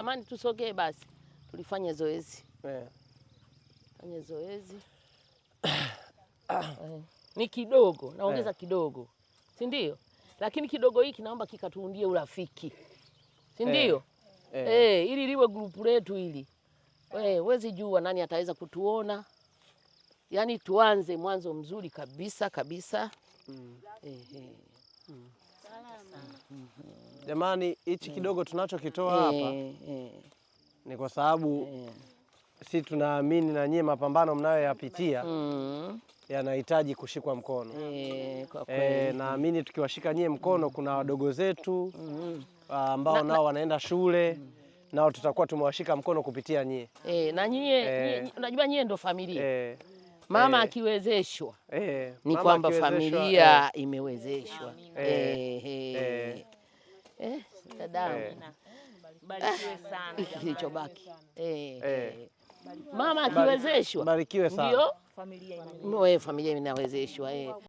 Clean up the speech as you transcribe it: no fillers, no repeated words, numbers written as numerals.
jamani tusogee basi. Tulifanya zoezi. Fanya zoezi. Ni kidogo, naongeza kidogo. Si ndio? Lakini kidogo hiki naomba kikatuundie urafiki. Si ndio? Ili liwe grupu letu hili. Wezi jua nani ataweza kutuona. Yaani tuanze mwanzo mzuri kabisa kabisa. Jamani, hichi kidogo tunachokitoa hapa ni kwa sababu si tunaamini na nyie mapambano mnayoyapitia yanahitaji kushikwa mkono. Kwa kweli. Naamini tukiwashika nyie mkono, kuna wadogo zetu ambao nao wanaenda shule, nao tutakuwa tumewashika mkono kupitia nyie. Na nyie unajua nyie ndo familia. Mama akiwezeshwa ni kwamba familia imewezeshwa. Dadangu. Barikiwe sana. Kilichobaki. Mama akiwezeshwa. Barikiwe sana. Ndio familia inawezeshwa.